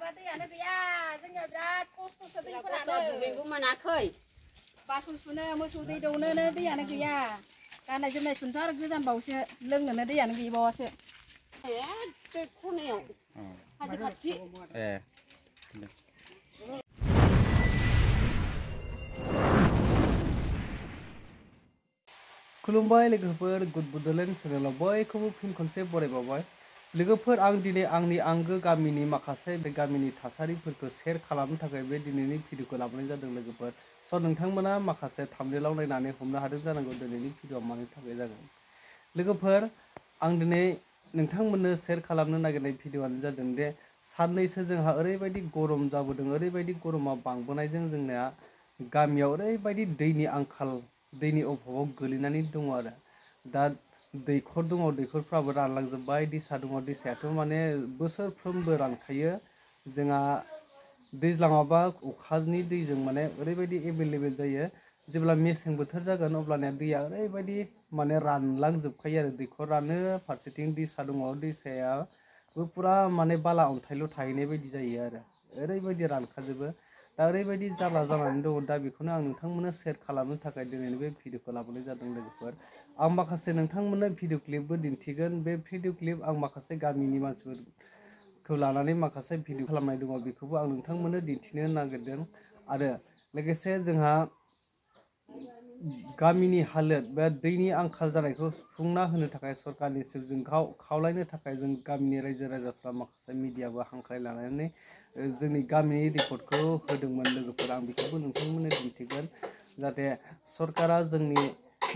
लायाबा दैयानो गैया जोंनिया बिराद खस्थ'सो दैफोरानो दुगैनोबो मोनाखै बासन सुनो मोसौ दै दौनोनो दैयानो गैया गाननाय जोमनाय सुनोथ' आरो गोजानबावसो लोंनोनो दैयानो गैबावासो बे खनायाव हाजो खाथि खुलुमबाय लोगोफोर गुड बड'लेण्ड चेनेलाव बयखौबो फिन खनसे बरायबावबाय लोगोफोर आं दिनै आंनि आंगो गामिनि माखासे बे गामिनि थासारिफोरखौ शेयार खालामनो थाखाय बे दिनैनि भिडिअखौ लाबोनाय जादों लोगोफोर स' नोंथांमोना माखासे थाम्बनेलाव नायनानै हमनो हादों जानांगौ दिनैनि भिडिअआ मानि थाखाय जागोन लोगोफोर आं दिनै नोंथांमोननो शेयार खालामनो नागिरनाय भिडिअआनो जादों दे साननैसो जोंहा ओरैबायदि गरम जाबोदों ओरैबायदि गरमा बांबोनायजों जोंना गामियाव ओरैबायदि दैनि आंखाल दैनि अभाबाव गोलैनानै दङ आरो दा दैखर दङ दैखरफ्राबो रानलांजोब्बाय दैसा दङ दैसायाथ' माने बोसोरफ्रोमबो रानखायो जोंहा दैज्लाङावबा अखानि दैजों माने ओरैबायदि एभेलेबेल जायो जेब्ला मेसें बोथोर जागोन अब्लानिया दैया ओरैबायदि माने रानलांजोबखायो आरो दैखर रानो फारसेथिं दैसा दङ दैसायाबो पुरा माने बाला अन्थाइल' थाहैनाय बायदि जायो आरो ओरैबायदि रानखाजोबो दा ओरैबायदि जारला जानानै दङ दा बेखौनो आं नोंथांमोननो शेयार खालामनो थाखाय दिनैनि बे भिडिअखौ लाबोनाय जादों लोगोफोर आं माखासे नोंथांमोननो भिडिअ क्लिपबो दिन्थिगोन बे भिडिअ क्लिप आं माखासे गामिनि मानसिफोरखौ लानानै माखासे भिडिअ खालामनाय दङ बेखौबो आं नोंथांमोननो दिन्थिनो नागिरदों आरो लोगोसे जोंहा गामिनि हालोद बा दैनि आंखाल जानायखौ सुफुंना होनो थाखाय सरकारनिसिम जों खावलायनो थाखाय जों गामिनि रायजो राजाफ्रा माखासे मिडियाबो हांख्राय लानानै जोंनि गामिनि रिपर्टखौ होदोंमोन लोगोफोर आं बेखौबो नोंथांमोननो दिन्थिगोन जाहाथे सरकारा जोंनि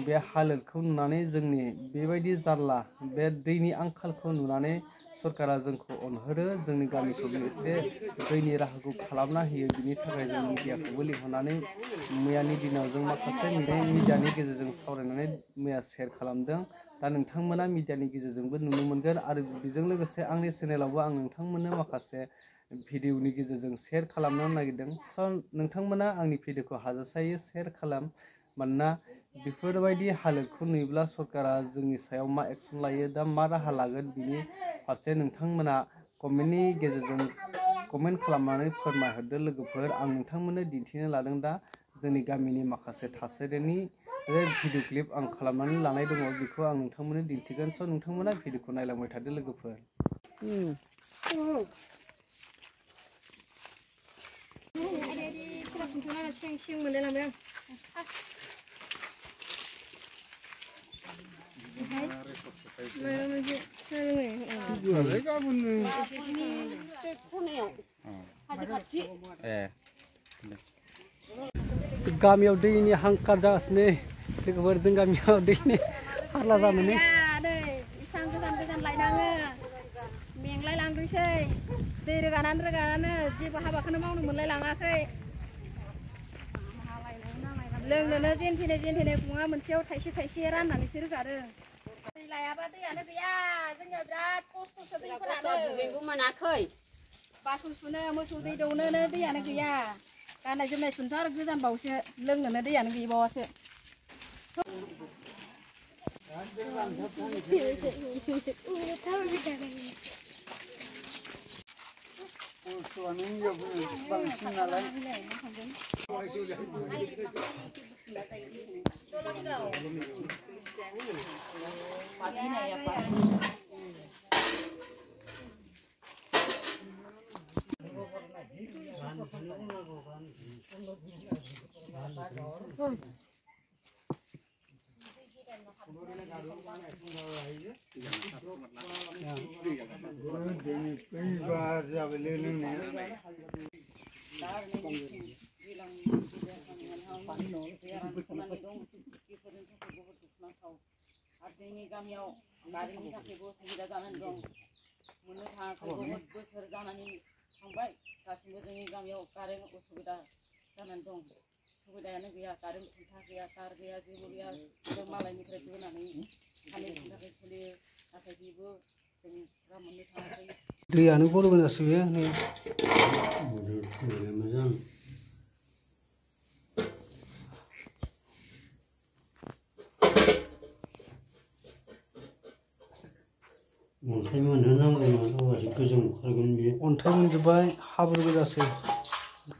बे हालोदखौ नुनानै जोंनि बेबायदि जारला बे दैनि आंखालखौ नुनानै सरकारा जोंखौ अनहरो जोंनि गामिखौबो एसे दैनि राहाखौ खालामना होयो बिनि थाखाय जों मिडियाखौबो लिंहरनानै मैयानि दिनाव जों माखासे मिडियानि गेजेरजों सावरायनानै मैया शेयार खालामदों दा नोंथांमोना मिडियानि गेजेरजोंबो नुनो मोनगोन आरो बेजों लोगोसे आंनि चेनेलावबो आं नोंथांमोननो माखासे भिडिअनि गेजेरजों शेयार खालामनो नागिरदों स' नोंथांमोना आंनि भिडिअखौ हाजासे शेयार खालाम मानोना बेफोरबायदि हालोदखौ नुयोब्ला सरकारा जोंनि सायाव मा एक्सन लायो दा मा राहा लागोन बिनि फारसे नोंथांमोना कमेन्टनि गेजेरजों कमेन्ट खालामनानै फोरमायहरदो लोगोफोर आं नोंथांमोननो दिन्थिनो लादों दा जोंनि गामिनि माखासे थासारिनि भिडिअ क्लिप आं खालामनानै लानाय दङ बेखौ आं नोंथांमोननो दिन्थिगोन स' नोंथांमोना भिडिअखौ नायलांबाय थादो लोगोफोर गामियाव दैनि हांखार जागासिनो लोगोफोर जों गामियाव दैनि हारला जानानै इसां गोजान गोजान लायनाङो मेंलाय लांदोंसै दै रोगानानै जेबो हाबाखौनो मावनो मोनलाय लाङाखै लोंनोनो जेनथेने बुङा मोनसेयाव थाइसे थाइसे राननानैसो रोगादों दै लायाबा दैयानो गैया जोंनिया बिराद खस्थ'सो दैफोरानो दुगैनोबो मोनाखै बासन सुनो मोसौ दै दौनोनो दैयानो गैया गाननाय जोमनाय सुनोथ' आरो गोजानबावसो लोंनोनो दैयानो गैबावासो जोंनि गामियाव गारिनि थाखायबो सुबिदा जानानै दं मोननो थाङाखै बहुत बोसोर जानानै थांबाय दासिमबो जोंनि गामियाव कारेन्ट उसुबिदा जानानै दं सुबिदायानो गैया कारेन्ट खुन्था गैया तार गैया जेबो गैया जों मालायनिफ्राय बोनानै थालिरनि थाखाय सोलियो नाथाय बेबो जोंफ्रा मोननो थाङाखै दैयानो गरम जासो बेयो नै मोजां अन्थाइ मोनहोनांगौ होमबासो गोजों ओंखारगोन बियो। अन्थाइ मोनजोब्बाय हाब्रु गोजासै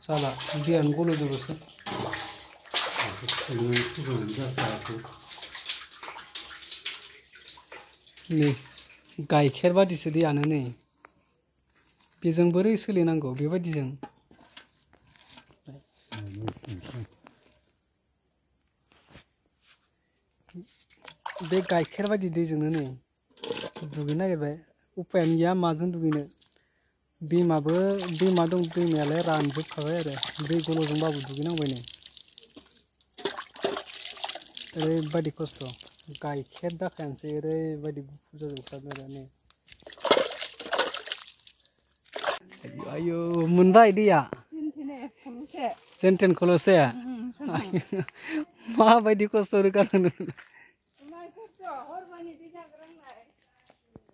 जाला दैयानो गल'जोबोसो। नै गाइखेर बादिसो दैयानो नै बेजों बोरै सोलिनांगौ बेबायदिजों बे गाइखेर बायदि दैजोंनो नै दुगैनो नागिरबाय उपायानो गैया माजों दुगैनो दैमा दं दैमायालाय रानजोबखाबाय आरो दै गल'जोंबाबो दुगैनांबाय नै ओरैबायदि खस्थ' गाइखेर दाखायानोसै ओरैबायदि गुफुर जाजोबखादों आरो नै आयौ मोनबाय दैया जेनथेन खल'से माबायदि खस्थ' रोगानो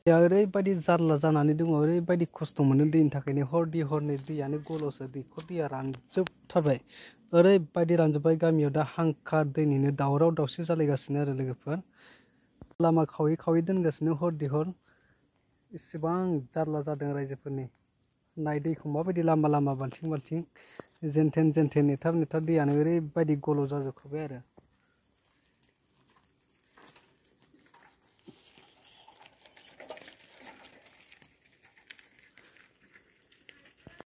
ओरैबायदि जारला जानानै दङ ओरैबायदि खस्थ' मोनो दैनि थाखायनो हरदि हरनै दैयानो गल'सो दैखर दैया रानजोबथारबाय ओरैबायदि रानजोब्बाय गामियाव दा हांखा दैनिनो दावराव दावसि जालायगासिनो आरो लोगोफोर लामा खावै खावै दोनगासिनो हरदि हर इसेबां जारला जादों रायजोफोरनि नाय दैखौ माबायदि लामा लामा बाल्थिं बाल्थिं जेनथेन जेनथेन नेथार नेथार दैयानो ओरैबायदि गल' जाजोबखाबाय आरो